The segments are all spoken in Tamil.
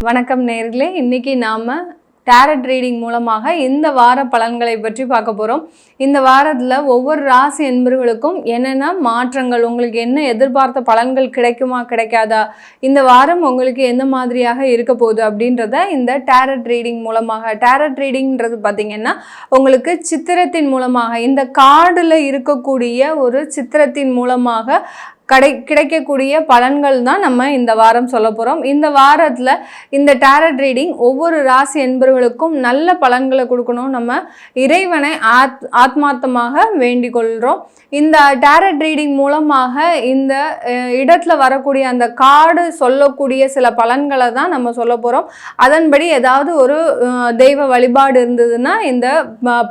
வணக்கம் நேயர்களே, இன்னைக்கு நாம டாரட் ரீடிங் மூலமாக இந்த வார பலன்களை பற்றி பார்க்க போகிறோம். இந்த வாரத்தில் ஒவ்வொரு ராசி என்பவர்களுக்கும் என்னென்ன மாற்றங்கள், உங்களுக்கு என்ன எதிர்பார்த்த பலன்கள் கிடைக்குமா கிடைக்காதா, இந்த வாரம் உங்களுக்கு எந்த மாதிரியாக இருக்க போகுது அப்படின்றத இந்த டாரட் ரீடிங் மூலமாக. டாரட் ரீடிங்கிறது பார்த்திங்கன்னா உங்களுக்கு சித்திரத்தின் மூலமாக, இந்த கார்டில் இருக்கக்கூடிய ஒரு சித்திரத்தின் மூலமாக கிடைக்கக்கூடிய பலன்கள் தான் நம்ம இந்த வாரம் சொல்ல போகிறோம். இந்த வாரத்தில் இந்த டாரட் ரீடிங் ஒவ்வொரு ராசி என்பவர்களுக்கும் நல்ல பலன்களை கொடுக்கணும். நம்ம இறைவனை ஆத்மார்த்தமாக வேண்டிக் கொள்கிறோம். இந்த டாரட் ரீடிங் மூலமாக இந்த இடத்துல வரக்கூடிய அந்த கார்டு சொல்லக்கூடிய சில பலன்களை தான் நம்ம சொல்ல போகிறோம். அதன்படி ஏதாவது ஒரு தெய்வ வழிபாடு இருந்ததுன்னா இந்த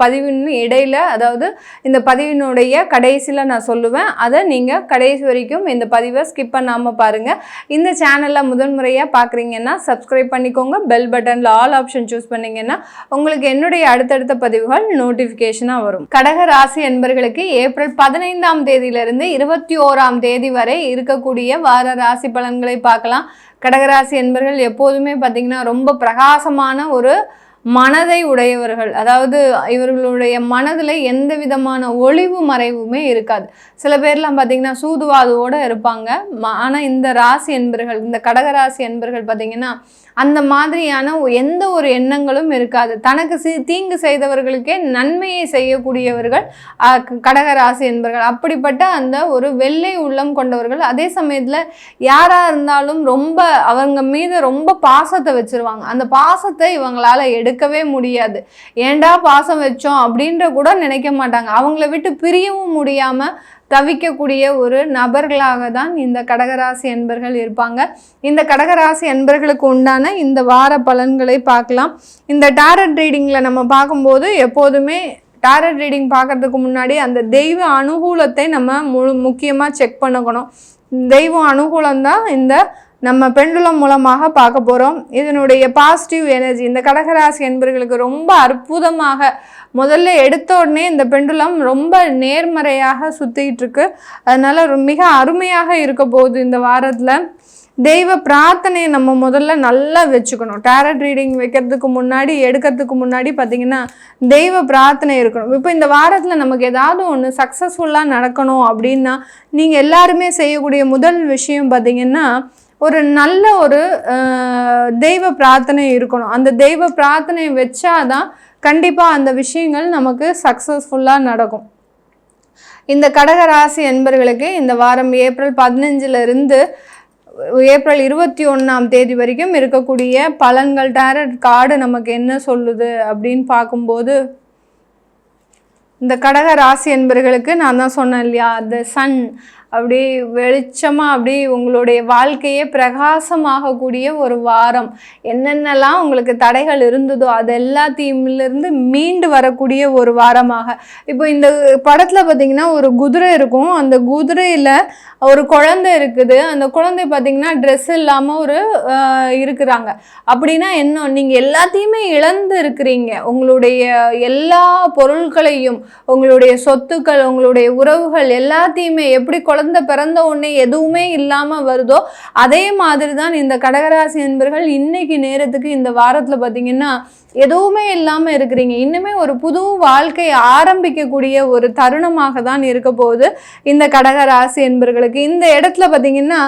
பதிவின் இடையில, அதாவது இந்த பதிவினுடைய கடைசியில் நான் சொல்லுவேன். அதை நீங்கள் கடைசி வரைக்கும் இந்த பதிவை ஸ்கிப் பண்ணாமல் பாருங்கள். இந்த சேனலில் முதன்முறையாக பார்க்குறீங்கன்னா சப்ஸ்கிரைப் பண்ணிக்கோங்க. பெல் பட்டனில் ஆல் ஆப்ஷன் சூஸ் பண்ணிங்கன்னா உங்களுக்கு என்னுடைய அடுத்தடுத்த பதிவுகள் நோட்டிஃபிகேஷனாக வரும். கடக ராசி என்பர்களுக்கு ஏப்ரல் 15ஆம் தேதியிலிருந்து 21ஆம் தேதி வரை இருக்கக்கூடிய வார ராசி பலன்களை பார்க்கலாம். கடகராசி என்பர்கள் எப்போதுமே பார்த்திங்கன்னா ரொம்ப பிரகாசமான ஒரு மனதை உடையவர்கள். அதாவது இவர்களுடைய மனதில் எந்த விதமான ஒளிவு மறைவுமே இருக்காது. சில பேர்லாம் பார்த்திங்கன்னா சூதுவாதுவோடு இருப்பாங்க. ஆனால் இந்த ராசி என்பர்கள், இந்த கடகராசி என்பர்கள் பார்த்திங்கன்னா அந்த மாதிரியான எந்த ஒரு எண்ணங்களும் இருக்காது. தனக்கு தீங்கு செய்தவர்களுக்கே நன்மையை செய்யக்கூடியவர்கள் கடகராசி என்பர்கள். அப்படிப்பட்ட அந்த ஒரு வெள்ளை உள்ளம் கொண்டவர்கள். அதே சமயத்தில் யாராக இருந்தாலும் ரொம்ப அவங்க மீது ரொம்ப பாசத்தை வச்சிருவாங்க. அந்த பாசத்தை இவங்களால் எடுக்கவே முடியாது. ஏண்டா பாசம் வச்சோம் அப்படின்ற கூட நினைக்க மாட்டாங்க. அவங்கள விட்டு பிரியவும் முடியாமல் தவிக்கக்கூடிய ஒரு நபர்களாக தான் இந்த கடகராசி என்பர்கள் இருப்பாங்க. இந்த கடகராசி என்பர்களுக்கு உண்டான இந்த வார பலன்களை பார்க்கலாம். இந்த டாரட் ரீடிங்கில் நம்ம பார்க்கும்போது எப்போதுமே டாரட் ரீடிங் பார்க்கறதுக்கு முன்னாடி அந்த தெய்வ அனுகூலத்தை நம்ம முக்கியமாக செக் பண்ணணும். தெய்வ அனுகூலம் தான் இந்த நம்ம பெண்டுலம் மூலமாக பார்க்க போகிறோம். இதனுடைய பாசிட்டிவ் எனர்ஜி இந்த கடகராசி என்பர்களுக்கு ரொம்ப அற்புதமாக, முதல்ல எடுத்த உடனே இந்த பெண்டுலம் ரொம்ப நேர்மறையாக சுற்றிக்கிட்டு இருக்கு. அதனால மிக அருமையாக இருக்க போகுது. இந்த வாரத்தில் தெய்வ பிரார்த்தனையை நம்ம முதல்ல நல்லா வச்சுக்கணும். டாரட் ரீடிங் வைக்கிறதுக்கு முன்னாடி, எடுக்கிறதுக்கு முன்னாடி பார்த்திங்கன்னா தெய்வ பிரார்த்தனை இருக்கணும். இப்போ இந்த வாரத்தில் நமக்கு ஏதாவது ஒன்று சக்ஸஸ்ஃபுல்லாக நடக்கணும் அப்படின்னா நீங்கள் எல்லாருமே செய்யக்கூடிய முதல் விஷயம் பார்த்திங்கன்னா ஒரு நல்ல ஒரு தெய்வ பிரார்த்தனை இருக்கணும். அந்த தெய்வ பிரார்த்தனையை வச்சாதான் கண்டிப்பாக அந்த விஷயங்கள் நமக்கு சக்ஸஸ்ஃபுல்லாக நடக்கும். இந்த கடகராசி என்பர்களுக்கு இந்த வாரம் ஏப்ரல் 15லிருந்து ஏப்ரல் 21ஆம் தேதி வரைக்கும் இருக்கக்கூடிய பலன்கள், டாரட் கார்டு நமக்கு என்ன சொல்லுது அப்படின்னு பார்க்கும்போது, இந்த கடக ராசி என்பர்களுக்கு நான் தான் சொன்னேன் இல்லையா, அந்த சன் அப்படி வெளிச்சமாக அப்படி உங்களுடைய வாழ்க்கையே பிரகாசமாகக்கூடிய ஒரு வாரம். என்னென்னலாம் உங்களுக்கு தடைகள் இருந்ததோ அது எல்லாத்தையுமிலிருந்து மீண்டு வரக்கூடிய ஒரு வாரமாக. இப்போ இந்த படத்தில் பார்த்திங்கன்னா ஒரு குதிரை இருக்கும். அந்த குதிரையில் ஒரு குழந்தை இருக்குது. அந்த குழந்தை பார்த்திங்கன்னா ட்ரெஸ் இல்லாமல் ஒரு இருக்கிறாங்க. அப்படின்னா என்ன, நீங்கள் எல்லாத்தையுமே இழந்து இருக்கிறீங்க. உங்களுடைய எல்லா பொருட்களையும், உங்களுடைய சொத்துக்கள், உங்களுடைய உறவுகள் எல்லாத்தையுமே எப்படி குழந்தை பிறந்த உடனே எதுவுமே இல்லாமல் வருதோ அதே மாதிரி தான் இந்த கடகராசி என்பர்கள் இன்னைக்கு நேரத்துக்கு இந்த வாரத்தில் பார்த்திங்கன்னா எதுவுமே இல்லாமல் இருக்கிறீங்க. இன்னுமே ஒரு புது வாழ்க்கை ஆரம்பிக்கக்கூடிய ஒரு தருணமாக தான் இருக்க போகுது இந்த கடகராசி என்பர்களுக்கு. இந்த இடத்துல பார்த்திங்கன்னா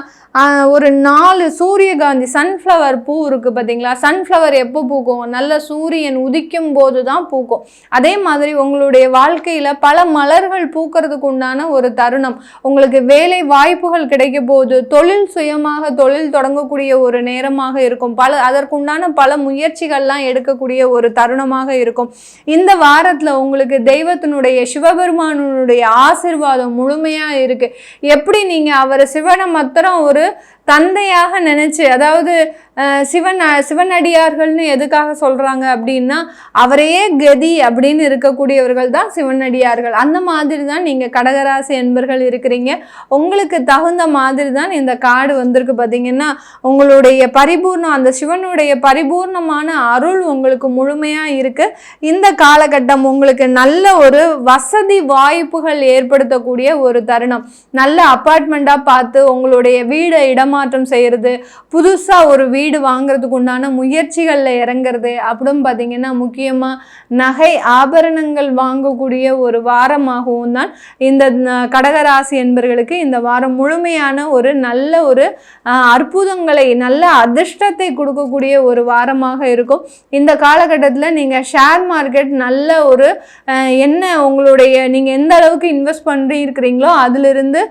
ஒரு 4 சூரியகாந்தி சன்ஃப்ளவர் பூ இருக்குது பார்த்தீங்களா. சன்ஃப்ளவர் எப்போ பூக்கும், நல்ல சூரியன் உதிக்கும் போது தான் பூக்கும். அதே மாதிரி உங்களுடைய வாழ்க்கையில் பல மலர்கள் பூக்கிறதுக்கு உண்டான ஒரு தருணம். உங்களுக்கு வேலை வாய்ப்புகள் கிடைக்க போகுது. தொழில் சுயமாக தொழில் தொடங்கக்கூடிய ஒரு நேரமாக இருக்கும். அதற்குண்டான பல முயற்சிகள்லாம் எடுக்கக்கூடிய ஒரு தருணமாக இருக்கும். இந்த வாரத்தில் உங்களுக்கு தெய்வத்தினுடைய சிவபெருமானுடைய ஆசீர்வாதம் முழுமையாக இருக்கு. எப்படி நீங்கள் அவரை சிவனை மாத்திரம் ஒரு தந்தையாக நினைச்சு, அதாவது சிவனடியார்கள்னு எதுக்காக சொல்றாங்க அப்படின்னா அவரையே கதி அப்படின்னு இருக்கக்கூடியவர்கள் தான் சிவனடியார்கள். அந்த மாதிரி தான் நீங்க கடகராசி என்பர்கள் இருக்கிறீங்க. உங்களுக்கு தகுந்த மாதிரி தான் இந்த கார்டு வந்திருக்கு. பார்த்தீங்கன்னா உங்களுடைய பரிபூர்ணம், அந்த சிவனுடைய பரிபூர்ணமான அருள் உங்களுக்கு முழுமையா இருக்கு. இந்த காலகட்டம் உங்களுக்கு நல்ல ஒரு வசதி வாய்ப்புகள் ஏற்படுத்தக்கூடிய ஒரு தருணம். நல்ல அப்பார்ட்மெண்டா பார்த்து உங்களுடைய வீடு இடம் இடமாற்றம் செய்கிறது, புதுசாக ஒரு வீடு வாங்குறதுக்கு உண்டான முயற்சிகளில் இறங்குறது, அப்படின்னு பார்த்திங்கன்னா முக்கியமாக நகை ஆபரணங்கள் வாங்கக்கூடிய ஒரு வாரமாகவும் தான் இந்த கடகராசி என்பர்களுக்கு இந்த வாரம் முழுமையான ஒரு நல்ல ஒரு அற்புதங்களை, நல்ல அதிர்ஷ்டத்தை கொடுக்கக்கூடிய ஒரு வாரமாக இருக்கும். இந்த காலகட்டத்தில் நீங்கள் ஷேர் மார்க்கெட் நல்ல ஒரு உங்களுடைய நீங்கள் எந்த அளவுக்கு இன்வெஸ்ட் பண்ணிருக்கிறீங்களோ அதிலிருந்து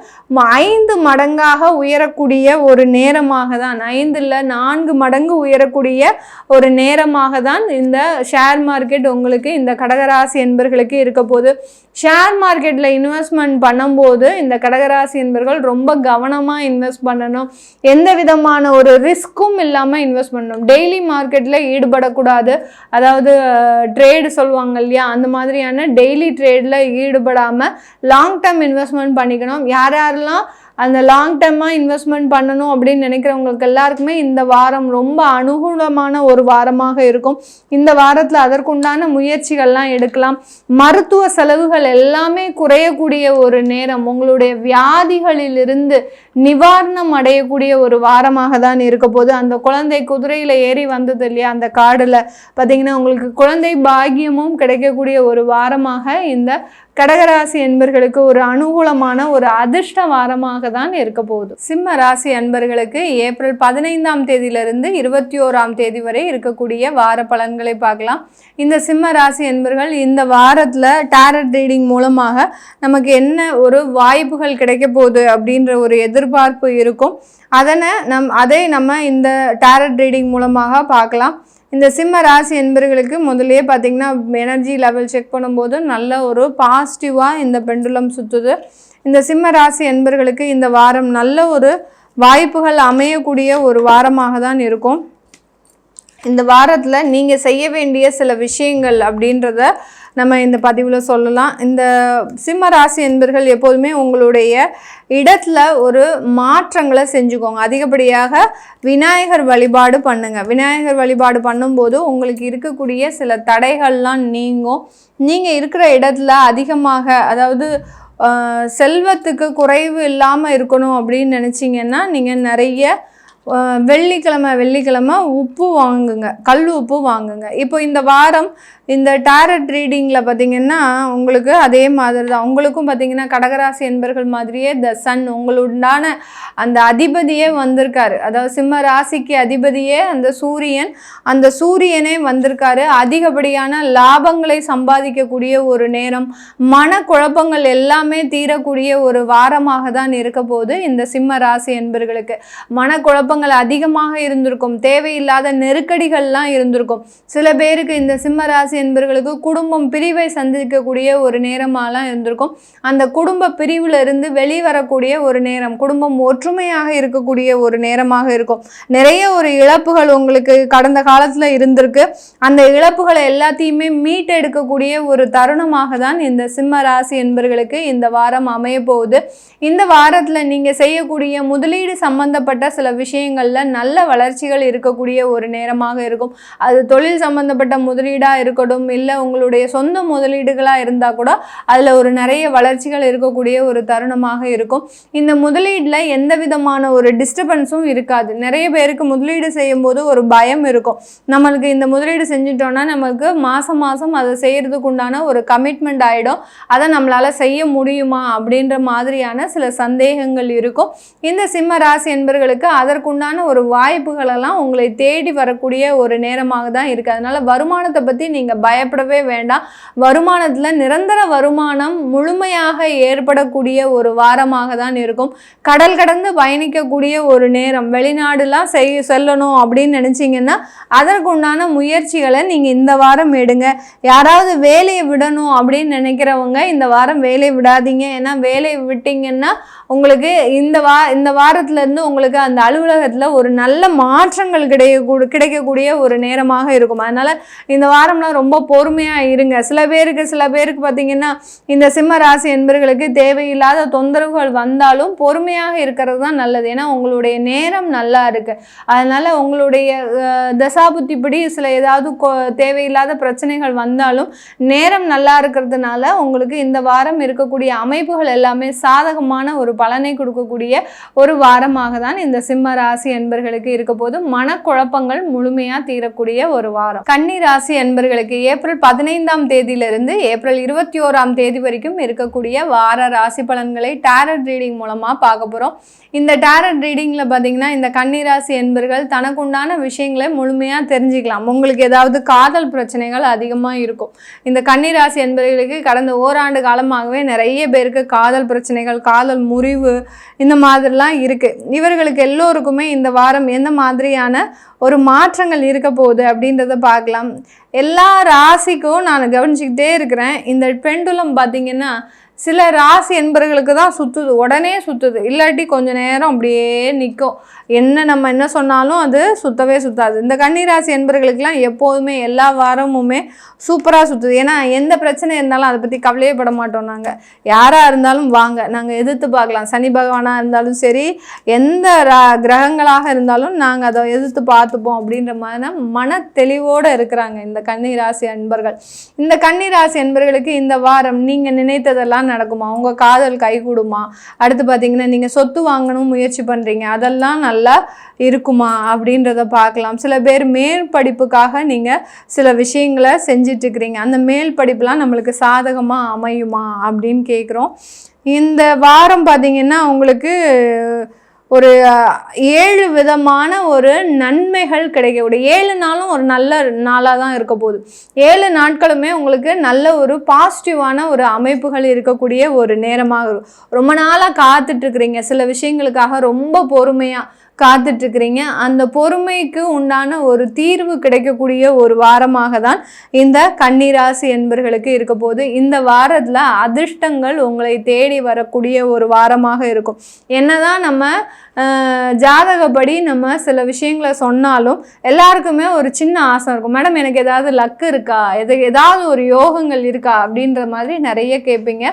5 மடங்காக உயரக்கூடிய ஒரு நேரமாக தான், 5 இல்லை 4 மடங்கு உயரக்கூடிய ஒரு நேரமாக தான் இந்த ஷேர் மார்க்கெட் உங்களுக்கு இந்த கடகராசி என்பர்களுக்கு இருக்க போது. ஷேர் மார்க்கெட்டில் இன்வெஸ்ட்மெண்ட் பண்ணும்போது இந்த கடகராசி என்பர்கள் ரொம்ப கவனமாக இன்வெஸ்ட் பண்ணணும். எந்த விதமான ஒரு ரிஸ்க்கும் இல்லாமல் இன்வெஸ்ட் பண்ணணும். டெய்லி மார்க்கெட்டில் ஈடுபடக்கூடாது. அதாவது ட்ரேடு சொல்லுவாங்க இல்லையா, அந்த மாதிரியான டெய்லி ட்ரேடில் ஈடுபடாமல் லாங் டேர்ம் இன்வெஸ்ட்மெண்ட் பண்ணிக்கணும். யாரெல்லாம் அந்த லாங் டேர்மாக இன்வெஸ்ட்மெண்ட் பண்ணணும் அப்படின்னு நினைக்கிறவங்களுக்கு எல்லாருக்குமே இந்த வாரம் ரொம்ப அனுகூலமான ஒரு வாரமாக இருக்கும். இந்த வாரத்தில் அதற்குண்டான முயற்சிகள்லாம் எடுக்கலாம். மருத்துவ செலவுகள் எல்லாமே குறையக்கூடிய ஒரு நேரம், உங்களுடைய வியாதிகளிலிருந்து நிவாரணம் அடையக்கூடிய ஒரு வாரமாக தான் இருக்க போது. அந்த குழந்தை குதிரையில் ஏறி வந்தது இல்லையா, அந்த காடில் பார்த்தீங்கன்னா உங்களுக்கு குழந்தை பாக்கியமும் கிடைக்கக்கூடிய ஒரு வாரமாக இந்த கடகராசி என்பர்களுக்கு ஒரு அனுகூலமான ஒரு அதிர்ஷ்ட வாரமாக தான் இருக்க போகுது. சிம்ம ராசி அன்பர்களுக்கு ஏப்ரல் 15ஆம் தேதியிலிருந்து 21ஆம் தேதி வரை இருக்கக்கூடிய வார பலன்களை பார்க்கலாம். இந்த சிம்ம ராசி என்பர்கள் இந்த வாரத்தில் டாரட் ரீடிங் மூலமாக நமக்கு என்ன ஒரு வாய்ப்புகள் கிடைக்க போகுது அப்படின்ற ஒரு எதிர்பார்ப்பு இருக்கும். அதை நம்ம இந்த டாரட் ரீடிங் மூலமாக பார்க்கலாம். இந்த சிம்ம ராசி என்பர்களுக்கு முதலே பார்த்திங்கன்னா எனர்ஜி லெவல் செக் பண்ணும்போது நல்ல ஒரு பாசிட்டிவாக இந்த பெண்டுலம் சுற்றுது. இந்த சிம்ம ராசி என்பர்களுக்கு இந்த வாரம் நல்ல ஒரு வாய்ப்புகள் அமையக்கூடிய ஒரு வாரமாக தான் இருக்கும். இந்த வாரத்தில் நீங்கள் செய்ய வேண்டிய சில விஷயங்கள் அப்படின்றத நம்ம இந்த பதிவில் சொல்லலாம். இந்த சிம்ம ராசி என்பர்கள் எப்போதுமே உங்களுடைய இடத்துல ஒரு மாற்றங்களை செஞ்சுக்கோங்க. அதிகப்படியாக விநாயகர் வழிபாடு பண்ணுங்கள். விநாயகர் வழிபாடு பண்ணும்போது உங்களுக்கு இருக்கக்கூடிய சில தடைகள்லாம் நீங்கும். நீங்கள் இருக்கிற இடத்துல அதிகமாக, அதாவது செல்வத்துக்கு குறைவு இல்லாமல் இருக்கணும் அப்படின்னு நினச்சிங்கன்னா நீங்கள் நிறைய வெள்ளிக்கிழமை உப்பு வாங்குங்க, கல் உப்பு வாங்குங்க. இப்போ இந்த வாரம் இந்த டாரட் ரீடிங்கில் பார்த்திங்கன்னா உங்களுக்கு அதே மாதிரி தான், உங்களுக்கும் பார்த்திங்கன்னா கடகராசி என்பர்கள் மாதிரியே த சன் உங்களுண்டான அந்த அதிபதியே வந்திருக்காரு. அதாவது சிம்ம ராசிக்கு அதிபதியே அந்த சூரியனே வந்திருக்காரு. அதிகப்படியான லாபங்களை சம்பாதிக்கக்கூடிய ஒரு நேரம், மனக்குழப்பங்கள் எல்லாமே தீரக்கூடிய ஒரு வாரமாக தான் இருக்க போது இந்த சிம்ம ராசி என்பர்களுக்கு. மனக்குழப்பங்கள் அதிகமாக இருந்திருக்கும், தேவையில்லாத நெருக்கடிகள்லாம் இருந்திருக்கும். சில பேருக்கு இந்த சிம்ம ராசி என்பவர்களுக்கு குடும்பம் பிரிவை சந்திக்கக்கூடிய ஒரு நேரமாலாம் இருந்திருக்கும். அந்த குடும்ப பிரிவுல இருந்து வெளிவரக்கூடிய ஒரு நேரம், குடும்பம் ஒற்றுமையாக இருக்கக்கூடிய ஒரு நேரமாக இருக்கும். நிறைய ஒரு இழப்புகள் உங்களுக்கு கடந்த காலத்துல இருந்திருக்கு. அந்த இழப்புகளை எல்லாத்தையுமே மீட்டெடுக்கக்கூடிய ஒரு தருணமாக தான் இந்த சிம்ம ராசி என்பவர்களுக்கு இந்த வாரம் அமைய போகுது. இந்த வாரத்துல நீங்க செய்யக்கூடிய முதலீடு சம்பந்தப்பட்ட சில விஷயங்கள்ல நல்ல வளர்ச்சிகள் இருக்கக்கூடிய ஒரு நேரமாக இருக்கும். அது தொழில் சம்பந்தப்பட்ட முதலீடா இருக்கட்டும், இல்லை உங்களுடைய சொந்த முதலீடுகளாக இருந்தால் கூட அதில் ஒரு நிறைய வளர்ச்சிகள் இருக்கக்கூடிய ஒரு தருணமாக இருக்கும். இந்த முதலீடில் எந்த விதமான ஒரு டிஸ்டர்பன்ஸும் இருக்காது. நிறைய பேருக்கு முதலீடு செய்யும் போது ஒரு பயம் இருக்கும். நம்மளுக்கு இந்த முதலீடு செஞ்சிட்டோம்னா நமக்கு மாதம் அதை செய்கிறதுக்கு உண்டான ஒரு கமிட்மெண்ட் ஆகிடும், அதை நம்மளால் செய்ய முடியுமா அப்படின்ற மாதிரியான சில சந்தேகங்கள் இருக்கும். இந்த சிம்ம ராசி என்பவர்களுக்கு அதற்குண்டான ஒரு வாய்ப்புகளெல்லாம் உங்களை தேடி வரக்கூடிய ஒரு நேரமாக தான் இருக்குது. அதனால் வருமானத்தை பற்றி நீங்கள் பயப்படவே வேண்டாம். வருமானத்தில் நிரந்தர வருமானம் முழுமையாக ஏற்படக்கூடிய ஒரு வாரமாக தான் இருக்கும். கடல் கடந்து பயணிக்கக்கூடிய ஒரு நேரம், வெளிநாடுலாம் செல்லணும் அப்படின்னு நினச்சிங்கன்னா அதற்குண்டான முயற்சிகளை நீங்கள் இந்த வாரம் எடுங்க. யாராவது வேலையை விடணும் அப்படின்னு நினைக்கிறவங்க இந்த வாரம் வேலையை விடாதீங்க. ஏன்னா வேலையை விட்டீங்கன்னா உங்களுக்கு இந்த வாரத்துலேருந்து உங்களுக்கு அந்த அலுவலக அலுவலகத்தில் ஒரு நல்ல மாற்றங்கள் கிடைக்கக்கூடிய ஒரு நேரமாக இருக்கும். அதனால் இந்த வாரம்லாம் ரொம்ப பொறுமையாக இருங்க. சில பேருக்கு பார்த்திங்கன்னா இந்த சிம்ம ராசி என்பர்களுக்கு தேவையில்லாத தொந்தரவுகள் வந்தாலும் பொறுமையாக இருக்கிறது தான் நல்லது. ஏன்னா உங்களுடைய நேரம் நல்லா இருக்குது. அதனால் உங்களுடைய தசாபுத்திப்படி சில ஏதாவது தேவையில்லாத பிரச்சனைகள் வந்தாலும் நேரம் நல்லா இருக்கிறதுனால உங்களுக்கு இந்த வாரம் இருக்கக்கூடிய அமைப்புகள் எல்லாமே சாதகமான ஒரு பலனை கொடுக்கக்கூடிய ஒரு வாரமாக தான் இந்த சிம்ம ராசி என்பர்களுக்கு இருக்க போது. மனக்குழப்பங்கள் முழுமையாக தீரக்கூடிய ஒரு வாரம். கன்னி ராசி என்பர்களுக்கு ஏப்ரல் 15ஆம் தேதியிலிருந்து ஏப்ரல் 21ஆம் தேதி வரைக்கும் இருக்கக்கூடிய வார ராசி பலன்களை டேரட் ரீடிங் மூலமாக பார்க்க போகிறோம். இந்த டேரட் ரீடிங்கில் பார்த்தீங்கன்னா இந்த கன்னி ராசி என்பர்கள் தனக்குண்டான விஷயங்களை முழுமையாக தெரிஞ்சுக்கலாம். உங்களுக்கு ஏதாவது காதல் பிரச்சனைகள் அதிகமாக இருக்கும். இந்த கன்னி ராசி என்பவர்களுக்கு கடந்த ஓராண்டு காலமாகவே நிறைய பேருக்கு காதல் பிரச்சனைகள், காதல் முறிவு இந்த மாதிரிலாம் இருக்குது. இவர்களுக்கு எல்லோருக்குமே இந்த வாரம் எந்த மாதிரியான ஒரு மாற்றங்கள் இருக்க போகுது அப்படின்றத பார்க்கலாம். எல்லா ராசிக்கும் நான் கவனிச்சுக்கிட்டே இருக்கிறேன். இந்த பெண்டுலம் பார்த்திங்கன்னா சில ராசி என்பர்களுக்கு தான் சுற்றுது, உடனே சுற்றுது, இல்லாட்டி கொஞ்சம் நேரம் அப்படியே நிற்கும். நம்ம என்ன சொன்னாலும் அது சுற்றவே சுற்றாது. இந்த கன்னி ராசி என்பர்களுக்கெல்லாம் எப்போதுமே எல்லா வாரமுமே சூப்பராக சுற்றுது. ஏன்னா எந்த பிரச்சனை இருந்தாலும் அதை பற்றி கவலையே பட மாட்டோம். நாங்கள் யாராக இருந்தாலும் வாங்க, நாங்கள் எதிர்த்து பார்க்கலாம். சனி பகவானாக இருந்தாலும் சரி, எந்த கிரகங்களாக இருந்தாலும் நாங்கள் அதை எதிர்த்து பார்த்துப்போம் அப்படின்ற மாதிரி தான் மன தெளிவோடு இருக்கிறாங்க இந்த கன்னி ராசி அன்பர்கள். இந்த கன்னி ராசி அன்பர்களுக்கு இந்த வாரம் நீங்கள் நினைத்ததெல்லாம் நடக்குமா? உங்க காதல் கைகூடுமா? அடுத்து பார்த்தீங்கன்னா நீங்கள் சொத்து வாங்கணும் முயற்சி பண்ணுறீங்க, அதெல்லாம் நல்லா இருக்குமா அப்படின்றத பார்க்கலாம். சில பேர் மேல் படிப்புக்காக நீங்கள் சில விஷயங்களை செஞ்சிட்டு இருக்கிறீங்க. அந்த மேல் படிப்புலாம் நம்மளுக்கு சாதகமாக அமையுமா அப்படின்னு கேட்குறோம். இந்த வாரம் பார்த்தீங்கன்னா உங்களுக்கு ஒரு 7 விதமான ஒரு நன்மைகள் கிடைக்கக்கூடிய 7 நாளும் ஒரு நல்ல நாளாக தான் இருக்க போகுது. 7 நாட்களுமே உங்களுக்கு நல்ல ஒரு பாசிட்டிவான ஒரு அமைப்புகள் இருக்கக்கூடிய ஒரு நேரமாக இருக்கும். ரொம்ப நாளாக காத்துட்ருக்குறீங்க, சில விஷயங்களுக்காக ரொம்ப பொறுமையாக காத்துட்ருக்குறீங்க. அந்த பொறுமைக்கு உண்டான ஒரு தீர்வு கிடைக்கக்கூடிய ஒரு வாரமாக தான் இந்த கன்னிராசி என்பர்களுக்கு இருக்க போது. இந்த வாரத்தில் அதிர்ஷ்டங்கள் உங்களை தேடி வரக்கூடிய ஒரு வாரமாக இருக்கும். என்னதான் நம்ம ஜாதகப்படி நம்ம சில விஷயங்களை சொன்னாலும் எல்லாருக்குமே ஒரு சின்ன ஆசை இருக்கும். மேடம் எனக்கு ஏதாவது லக்கு இருக்கா, ஏதாவது ஒரு யோகங்கள் இருக்கா அப்படின்ற மாதிரி நிறைய கேட்பீங்க.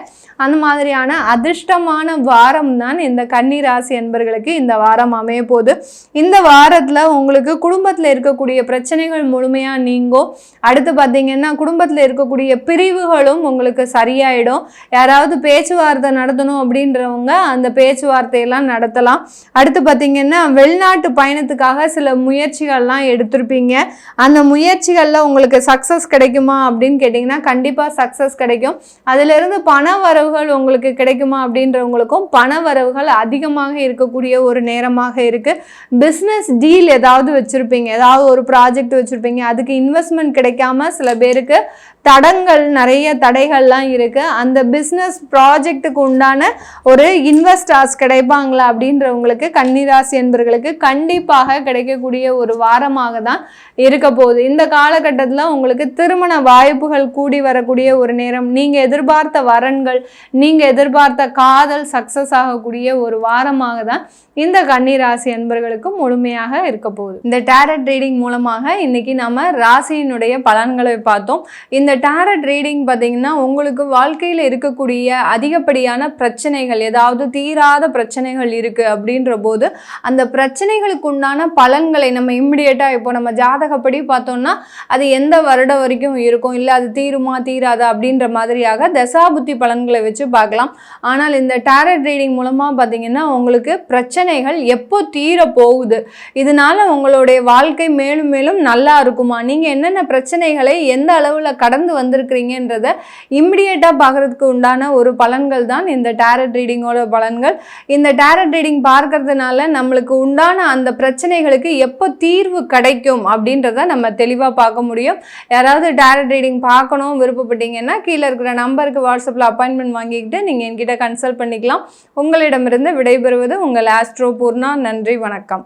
அந்த மாதிரியான அதிர்ஷ்டமான வாரம் தான் இந்த கன்னிராசி என்பர்களுக்கு இந்த வாரம் அமைய போகுது. இந்த வாரத்தில் உங்களுக்கு குடும்பத்தில் இருக்கக்கூடிய பிரச்சனைகள் முழுமையாக நீங்கும். அடுத்து பார்த்தீங்கன்னா குடும்பத்தில் இருக்கக்கூடிய பிரிவுகளும் உங்களுக்கு சரியாயிடும். யாராவது பேச்சுவார்த்தை நடத்தணும் அப்படின்றவங்க அந்த பேச்சுவார்த்தையெல்லாம் நடத்தலாம். அடுத்து பார்த்தீங்கன்னா வெளிநாட்டு பயணத்துக்காக சில முயற்சிகள்லாம் எடுத்திருப்பீங்க. அந்த முயற்சிகளில் உங்களுக்கு சக்ஸஸ் கிடைக்குமா அப்படின்னு கேட்டிங்கன்னா கண்டிப்பாக சக்ஸஸ் கிடைக்கும். அதிலிருந்து பண வரவுகள் உங்களுக்கு கிடைக்குமா அப்படின்றவங்களுக்கும் பண வரவுகள் அதிகமாக இருக்கக்கூடிய ஒரு நேரமாக இருக்குது. பிஸ்னஸ் டீல் ஏதாவது வச்சுருப்பீங்க, ஏதாவது ஒரு ப்ராஜெக்ட் வச்சுருப்பீங்க, அதுக்கு இன்வெஸ்ட்மெண்ட் கிடைக்காம சில பேருக்கு நிறைய தடைகள்லாம் இருக்குது. அந்த பிஸ்னஸ் ப்ராஜெக்டுக்கு உண்டான ஒரு இன்வெஸ்டர்ஸ் கிடைப்பாங்களா அப்படின்றவங்களுக்கு கன்னிராசி என்பர்களுக்கு கண்டிப்பாக கிடைக்கக்கூடிய ஒரு வாரமாக தான் இருக்க போகுது. இந்த காலகட்டத்தில் உங்களுக்கு திருமண வாய்ப்புகள் கூடி வரக்கூடிய ஒரு நேரம், நீங்கள் எதிர்பார்த்த வரன்கள், நீங்கள் எதிர்பார்த்த காதல் சக்ஸஸ் ஆகக்கூடிய ஒரு வாரமாக தான் இந்த கன்னிராசி என்பர்களுக்கு முழுமையாக இருக்க போகுது. இந்த டேரட் ரீடிங் மூலமாக இன்னைக்கு நம்ம ராசியினுடைய பலன்களை பார்த்தோம். இந்த டேரட் ரீடிங் பார்த்தீங்கன்னா உங்களுக்கு வாழ்க்கையில் இருக்கக்கூடிய அதிகப்படியான பிரச்சனைகள், ஏதாவது தீராத பிரச்சனைகள் இருக்குது அப்படின்ற போது அந்த பிரச்சனைகளுக்கு உண்டான பலன்களை நம்ம இம்மிடியேட்டாக இப்போ நம்ம ஜாதகப்படி பார்த்தோம்னா அது எந்த வருடம் வரைக்கும் இருக்கும், இல்லை அது தீருமா தீராதா அப்படின்ற மாதிரியாக தசாபுத்தி பலன்களை வச்சு பார்க்கலாம். ஆனால் இந்த டேரட் ரீடிங் மூலமாக பார்த்தீங்கன்னா உங்களுக்கு பிரச்சனைகள் எப்போ தீர போகுது, இதனால உங்களுடைய வாழ்க்கை மேலும் மேலும் நல்லா இருக்குமா, நீங்கள் என்னென்ன பிரச்சனைகளை எந்த அளவில் கடந்து வந்திருக்கிறீங்கன்றத இம்மிடியேட்டாக பார்க்கறதுக்கு உண்டான ஒரு பலன்கள் தான் இந்த டேரட் ரீடிங்கோட பலன்கள். இந்த டேரட் ரீடிங் பார்க்கறதுனால நம்மளுக்கு உண்டான அந்த பிரச்சனைகளுக்கு எப்போ தீர்வு கிடைக்கும் அப்படின்றத நம்ம தெளிவாக பார்க்க முடியும். யாராவது டேரட் ரீடிங் பார்க்கணும் விருப்பப்பட்டீங்கன்னா கீழே இருக்கிற நம்பருக்கு வாட்ஸ்அப்பில் அப்பாயின்மெண்ட் வாங்கிக்கிட்டு நீங்கள் என்கிட்ட கன்சல்ட் பண்ணிக்கலாம். உங்களிடமிருந்து விடைபெறுவது உங்கள் ஆஸ்ட்ரோ பூர்ணா. நன்றி, வணக்கம்.